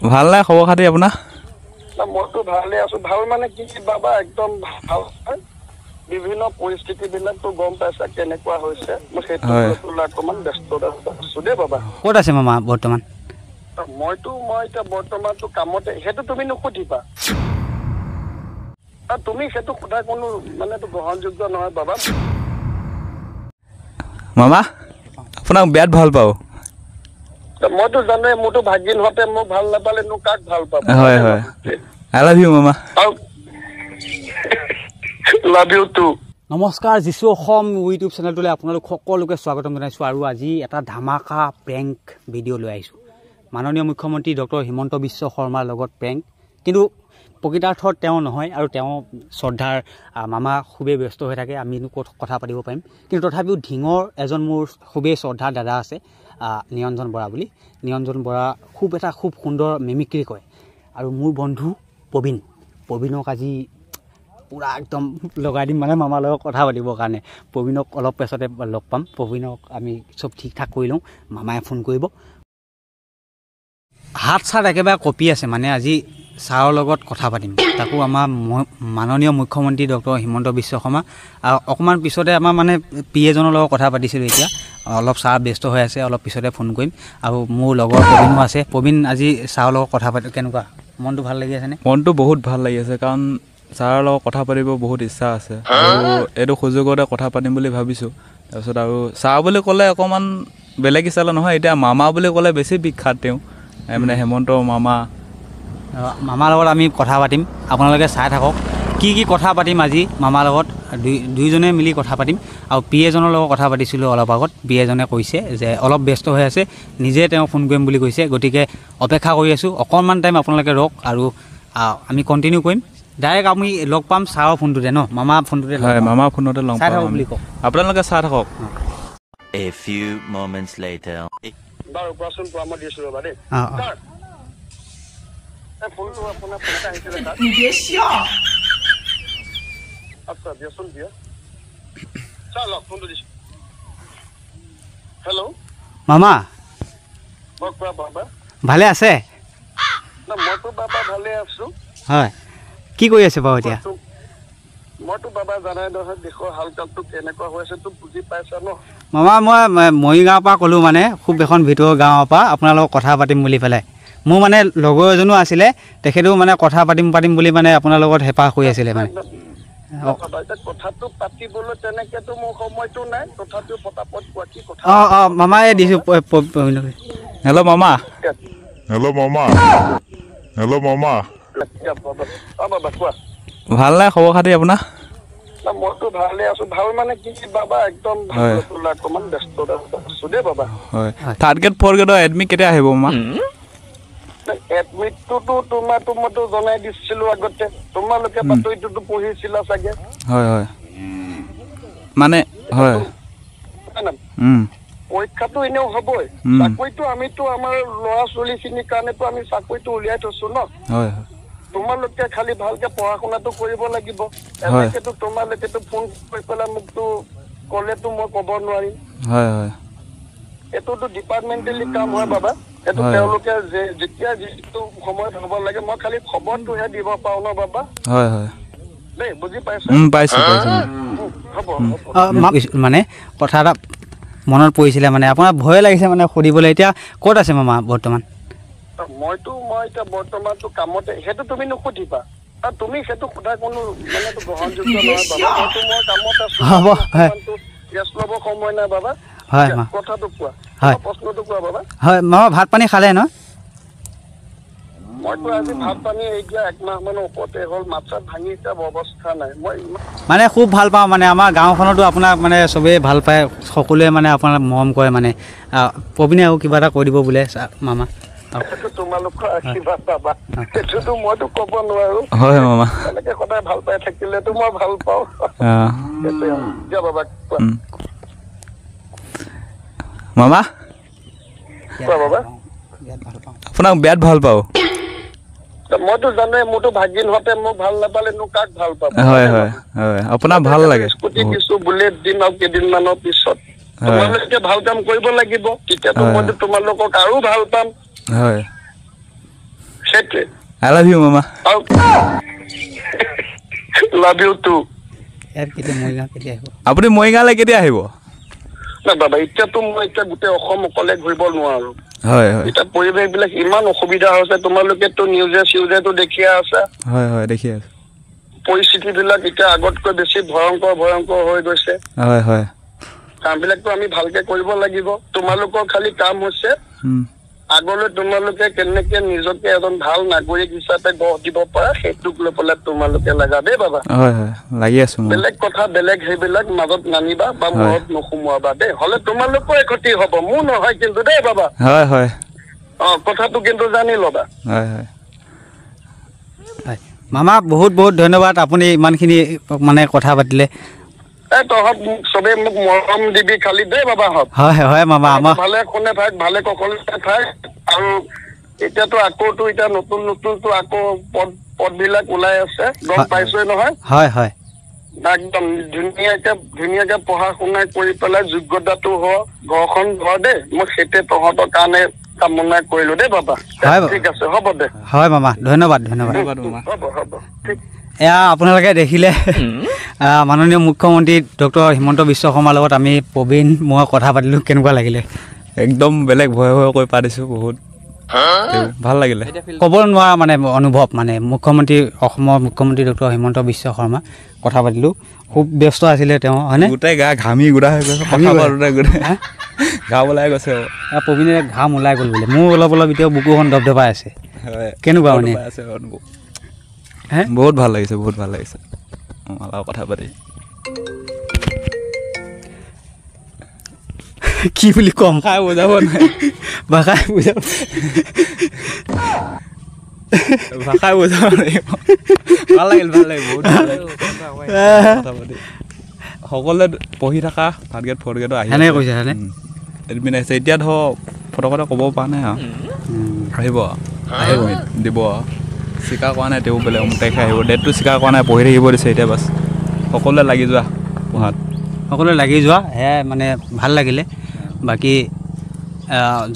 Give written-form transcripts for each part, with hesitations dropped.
ভাল নাই খবৰ খাতি আপোনাৰ? মইতো ভালে আছো। ভাল মানে কি বাবা একদম ভাল। বিভিন্ন পৰিস্থিতিবিলাকতো গম পাইছা কেনেকুৱা হৈছে। মই সেইটো অকণমান ব্যস্ততা আছো দেই বাবা। ক'ত আছে মামা বৰ্তমান? মই এতিয়া বৰ্তমানতো কামতে। সেইটো তুমি নুসুধিবা। তুমি সেইটো সোধা কোনো মানে গ্ৰহণযোগ্য নহয় বাবা। মামা আপোনাক বিয়াত ভাল পাওঁ। মইতো জানোৱে মোৰতো ভাগিন হতে মোক ভাল নাপালে নো কাক ভাল পাব। হয় হয় আই লাভ ইউ মামা। Love you too. নমস্কাৰ যিছু অসম ইউটিউব চেনেলটোলৈ আপোনালোক সকলোকে স্বাগতম জনাইছোঁ। আৰু আজি এটা ধামাকা প্ৰেংক ভিডিঅ' লৈ আহিছোঁ। মাননীয় মুখ্যমন্ত্ৰী ডক্টৰ হিমন্ত বিশ্ব শৰ্মাৰ লগত প্ৰেংক, কিন্তু প্ৰকৃতাৰ্থত তেওঁ নহয় আৰু তেওঁ শ্ৰদ্ধাৰ মামা খুবেই ব্যস্ত হৈ থাকে। আমিনো ক'ত কথা পাতিব পাৰিম, কিন্তু তথাপিও ঢিঙৰ এজন মোৰ খুবেই শ্ৰদ্ধাৰ দাদা আছে, নিৰঞ্জন বৰা বুলি। নিৰঞ্জন বৰা খুব সুন্দৰ মিমিক্ৰি কৰে। আৰু মোৰ বন্ধু প্ৰবীণক আজি পুৰা একদম লগাই দিম মানে মামাৰ লগত কথা পাতিবৰ কাৰণে। প্ৰবীণক অলপ পিছতে লগ পাম। প্ৰবীণক আমি চব ঠিক ঠাক কৰি লওঁ, মামায়ে ফোন কৰিব। হাত চাত একেবাৰে কঁপি আছে মানে আজি ছাৰৰ লগত কথা পাতিম, তাকো আমাৰ মাননীয় মুখ্যমন্ত্ৰী ডক্টৰ হিমন্ত বিশ্ব শৰ্মা। অকণমান পিছতে আমাৰ মানে পি এজনৰ লগত কথা পাতিছিলোঁ। এতিয়া অলপ ছাৰ ব্যস্ত হৈ আছে, অলপ পিছতে ফোন কৰিম। আৰু মোৰ লগৰ প্ৰবীণো আছে। প্ৰবীণ আজি ছাৰৰ লগত কথা পাতি কেনেকুৱা মনটো ভাল লাগি আছেনে? মনটো বহুত ভাল লাগি আছে, কাৰণ ছাৰৰ লগত কথা পাতিব বহুত ইচ্ছা আছে আৰু এইটো সুযোগতে কথা পাতিম বুলি ভাবিছোঁ। তাৰপিছত আৰু ছাৰ বুলি ক'লে অকণমান বেলেগ ষ্টাইলৰ নহয়, এতিয়া মামা বুলি ক'লে বেছি বিখ্যাত তেওঁ, মানে হেমন্ত মামা। মামাৰ লগত আমি কথা পাতিম, আপোনালোকে চাই থাকক কি কথা পাতিম আজি মামাৰ লগত। দুইজনে মিলি কথা পাতিম। আৰু পি এজনৰ লগত কথা পাতিছিলোঁ অলপ আগত। পি এজনে কৈছে যে অলপ ব্যস্ত হৈ আছে, নিজে তেওঁ ফোন কৰিম বুলি কৈছে। গতিকে অপেক্ষা কৰি আছোঁ, অকণমান টাইম আপোনালোকে ৰওক আৰু আমি কণ্টিনিউ কৰিম। ডাইৰেক্ট আমি লগ পাম ছাৰৰ ফোনটোতে ন, মামা ফোনটোতে। হয়, মামা ফোনতে লগ পাম বুলি কওক। আপোনালোকে চাই থাকক। A few moments later. বাৰু কোৱাচোন, কোৱা মই দিছোঁ ৰ'বা দেই। ফোনটো আপোনাৰ ফোনতে আহিছিলে তাত। আচ্ছা দিয়াচোন দিয়া। চাল ফোনটো দিছোঁ। হেল্ল' মামা কোৱা বাবা। ভালে আছে? মইতো বাবা ভালে আছোঁ। হয়, কি কৰি আছে বাৰু এতিয়া? মইতো বাবা জানাই নহয় দেশৰ হালকালটো কেনেকুৱা হৈ আছে, তো বুজি পাইছা ন। মামা মই মৰিগাঁৱৰ পৰা ক'লোঁ, মানে খুব এখন ভিতৰৰ গাঁৱৰ পৰা আপোনাৰ লগত কথা পাতিম বুলি পেলাই। মোৰ মানে লগৰ এজনো আছিলে, তেখেতেও মানে কথা পাতিম বুলি মানে আপোনাৰ লগত হেঁপাহ কৰি আছিলে মানে। কথাটো পাতিবলৈ তেনেকেতো মোৰ সময়টো নাই, তথাপিও পটাপট কোৱা কি কথা। মামাই দিছোঁ। হেল্ল' মামা। বাবা কোৱা। ভাল নাই খবৰ খাতি আপোনাৰ? মইতো ভালে আছো। ভাল মানে কি বাবা একদম ভাল অকণমান ব্যস্ততা আছো দেই বাবা। হয়, থাৰ্ড গ্ৰেড ফ'ৰ্থ গ্ৰেডৰ এডমিট কেতিয়া আহিব মামা? এডমিটটোতো মইতো জনাই দিছিলো আগতে, তোমালোকে বাতৰিটোতো পঢ়িছিলা চাগে। হয় হয়, মানে হয়। পৰীক্ষাটো এনেও হ'বই, চাকৰিটো আমিতো আমাৰ ল'ৰা ছোৱালীখিনিৰ কাৰণেতো আমি চাকৰিটো উলিয়াই থৈছো ন। হয়, তোমালোকে খালি ভালকে পঢ়া শুনাটো কৰিব লাগিব। এনেকেতো তোমালোকেতো ফোন কৰি পেলাই মোকতো ক'লেতো মই ক'ব নোৱাৰিম। হয় হয়, এইটোতো ডিপাৰ্টমেণ্টেলি কাম হয় বাবা। এইটো তেওঁলোকে যেতিয়া যিটো সময়ত হ'ব লাগে, মই খালি খবৰটোহে দিব পাৰোঁ ন বাবা। হয় হয়, দেই বুজি পাইছা? পাইছোঁ। হ'ব মানে কথা এটা মনত পৰিছিলে, মানে আপোনাৰ ভয় লাগিছে মানে সুধিবলৈ। এতিয়া ক'ত আছে মামা বৰ্তমান? মই এতিয়া বৰ্তমানতো কামতে। সেইটো তুমি নুসুধিবা। তুমি সেইটো সোধা কোনো মানে গ্ৰহণযোগ্য নহয় বাবা। মই কামত আছো। হ'ব, গেছ ল'ব সময় নাই বাবা। হয়, কথাটো কোৱা, প্ৰশ্নটো কোৱা বাবা। হয় মামা, ভাত পানী খালে ন? মইতো আজি ভাত পানী এতিয়া 1 মাহ মানৰ ওপৰতে হ'ল। মাছ চাত ভাঙি এতিয়া অৱস্থা নাই। মই মানে খুব ভাল পাওঁ মানে, আমাৰ গাঁওখনতো আপোনাক মানে চবেই ভাল পায়, সকলোৱে মানে আপোনাক মৰম কৰে মানে। প্ৰবীণে আৰু কিবা এটা কৈ দিব বোলে মামা। তোমালোকৰ আশীৰ্বাদ বাবা, সেইটোতো মইতো ক'ব নোৱাৰো। হয় মামা, এনেকে সদায় ভাল পাই থাকিলেতো মই ভাল পাওঁ। দিয়া বাবা কোৱা। মামা কোৱা বাবা। আপোনাক বিয়াত ভাল পাওঁ। মইতো জানোৱে মোৰতো ভাগিন হতে মোক ভাল নাপালে নো কাক ভাল পাব। হয় হয় হয়, আপোনাক ভাল লাগে। স্কুটি দিছো, বুলেট দিম আৰু কেইদিনমানৰ পিছত। তোমালোকে ভাল কাম কৰিব লাগিব, তেতিয়াতো মইতো তোমালোকক আৰু ভাল পাম। হয়, সেইটোৱে আই লাভ ইউ মামা আৰু লাভ ইউ টু ইয়াৰ কেতিয়া মৰিগাঁও কেতিয়া আহিব আপুনি মৰিগাঁৱলৈ কেতিয়া আহিব না বাবা এতিয়াতো মই এতিয়া গোটেই অসম অকলে ঘূৰিব নোৱাৰো হয় হয় এতিয়া পৰিৱেশবিলাক ইমান অসুবিধা হৈছে তোমালোকেতো নিউজেতো দেখিয়ে আছা হয় হয় দেখি আছো পৰিস্থিতিবিলাক এতিয়া আগতকৈ বেছি ভয়ংকৰ হৈ গৈছে হয় হয় কামবিলাকতো আমি ভালকে কৰিব লাগিব তোমালোকৰ খালি কাম হৈছে আগলৈ তোমালোকে কেনেকে নিজকে এজন ভাল নাগৰিক হিচাপে গঢ় দিব পাৰা সেইটোক লৈ পেলাই তোমালোকে লাগা দেই বাবা হয় হয় লাগি আছো মই বেলেগ কথা বেলেগ সেইবিলাক মাজত নানিবা বা মূৰত নোসোমোৱাবা দেই হলে তোমালোকৰে ক্ষতি হব মোৰ নহয় কিন্তু দেই বাবা হয় হয় কথাটো কিন্তু জানি ল'বা হয় হয় মামা বহুত বহুত ধন্যবাদ আপুনি ইমানখিনি মানে কথা পাতিলে তহঁত চবে মোক মৰম দিবি খালি দেই বাবা হয় হয় মামা আমাৰ ভালে কোনে থাক ভালে ককলে থাক আৰু এতিয়াতো আকৌতো এতিয়া নতুনতো আকৌ পদবিলাক ওলাই আছে গম পাইছই নহয় হয় হয় একদম ধুনীয়াকে পঢ়া শুনা কৰি পেলাই যোগ্যতাটো হ ঘৰখন ঘৰ দেই মই সেইটোৱে তহঁতৰ কাৰণে কামনা কৰিলো দেই বাবা ঠিক আছে হ'ব দে হয় মামা ধন্যবাদ হ'ব ঠিক এয়া আপোনালোকে দেখিলে মাননীয় মুখ্যমন্ত্ৰী ডক্টৰ হিমন্ত বিশ্ব শৰ্মাৰ লগত আমি প্ৰবীণ মই কথা পাতিলোঁ কেনেকুৱা লাগিলে একদম বেলেগ ভয় কৈ পাতিছোঁ বহুত ভাল লাগিলে ক'ব নোৱাৰা মানে অনুভৱ মানে অসমৰ মুখ্যমন্ত্ৰী ডক্টৰ হিমন্ত বিশ্ব শৰ্মা কথা পাতিলোঁ খুব ব্যস্ত আছিলে তেওঁ হয়নে গোটেই গা ঘামি গুড়া হৈ গৈছে গা ওলাই গৈছে প্ৰবীণে ঘাম ওলাই গ'ল বোলে মোৰ অলপ এতিয়াও বুকুখন দপদপাই আছে কেনেকুৱা মানে বহুত ভাল লাগিছে কথা পাতি কি বুলি কম ভাষাই বুজাব নাই ভাল লাগিল বহুত কথা পাতি সকলোৱে পঢ়ি থকা থাৰ্ড গ্ৰেড ফ'ৰ্থ গ্ৰেডত আহি সেনেকৈ কৈছে এডমিন আহিছে এতিয়া ধৰ ফটকতে ক'ব পৰা নাই আহিব দিব স্বীকাৰ কৰা নাই তেওঁ বেলেগ অমুক তাৰিখে আহিব ডেটটো স্বীকাৰ কৰা নাই পঢ়ি থাকিব দিছে এতিয়া বাছ সকলোৱে লাগি যোৱা পঢ়াত সকলোৱে লাগি যোৱা সেয়াই মানে ভাল লাগিলে বাকী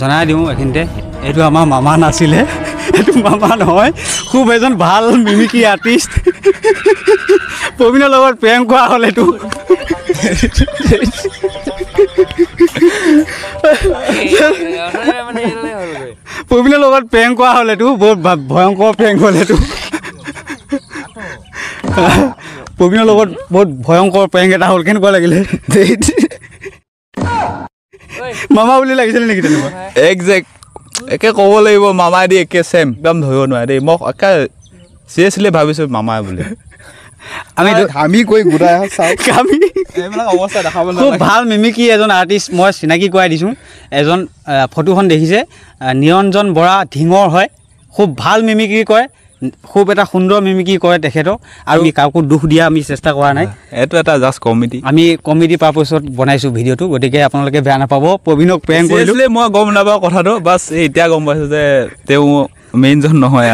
জনাই দিওঁ এইখিনিতে এইটো আমাৰ মামা নাছিলে এইটো মামা নহয় খুব এজন ভাল মিমিক্ৰি আৰ্টিষ্ট প্ৰবীণৰ লগত প্ৰেম কৰা হ'ল এইটো প্ৰবীণৰ লগত প্ৰেম কৰা হ'ল এইটো বহুত ভয়ংকৰ প্ৰেম হ'ল এইটো প্ৰবীণৰ লগত বহুত ভয়ংকৰ প্ৰেং এটা হ'ল কেনেকুৱা লাগিলে মামা বুলি লাগিছিলে নেকি তেনেকুৱা একজেক্ট একে ক'ব লাগিব মামাই দি একে ছেম একদম ধৰিব নোৱাৰে দেই মই একে চিৰিয়াছলি ভাবিছোঁ মামাই বুলি আমি কৈ গোটাই এইবিলাক অৱস্থা দেখাব খুব ভাল মিমিক্ৰি এজন আৰ্টিষ্ট মই চিনাকি কৰাই দিছোঁ এজন ফটোখন দেখিছে নিৰঞ্জন বৰা ধিঙৰ হয় খুব ভাল মিমিক্ৰি কৰে খুব এটা সুন্দৰ মিমিক্ৰি কৰে তেখেতক আৰু কাকো দুখ দিয়া আমি চেষ্টা কৰা নাই এইটো এটা জাষ্ট কমেডি আমি কমেডি পাৰ্পছত বনাইছোঁ ভিডিঅ'টো গতিকে আপোনালোকে বেয়া নাপাব প্ৰবীণক প্ৰেংক কৰিলোঁ মই গম নাপাওঁ কথাটো বাছ এতিয়া গম পাইছোঁ যে তেওঁ মেইনজন নহয়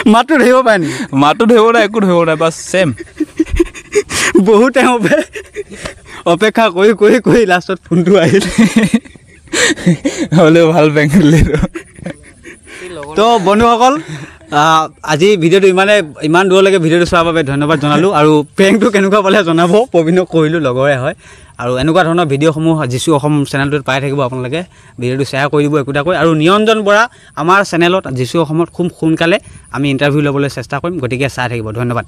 মাতটো ধৰিব পাৰে নেকি মাতটো ধৰিব নাই একো ধৰিব নাই বাছ ছেম বহুত টাইম অপেক্ষা কৰি লাষ্টত ফোনটো আহিল হ'লেও ভাল বেংক তো বন্ধুসকল আজি ভিডিঅ'টো ইমান দূৰলৈকে ভিডিঅ'টো চোৱাৰ বাবে ধন্যবাদ জনালোঁ আৰু প্ৰেংকটো কেনেকুৱা পালে জনাব প্ৰবীণক কৰিলোঁ লগৰে হয় আৰু এনেকুৱা ধৰণৰ ভিডিঅ'সমূহ যিছু অসম চেনেলটোত পাই থাকিব আপোনালোকে ভিডিঅ'টো শ্বেয়াৰ কৰি দিব একোটাকৈ আৰু নিৰঞ্জন বৰা আমাৰ চেনেলত যিছু অসমত খুব সোনকালে আমি ইণ্টাৰভিউ ল'বলৈ চেষ্টা কৰিম গতিকে চাই থাকিব ধন্যবাদ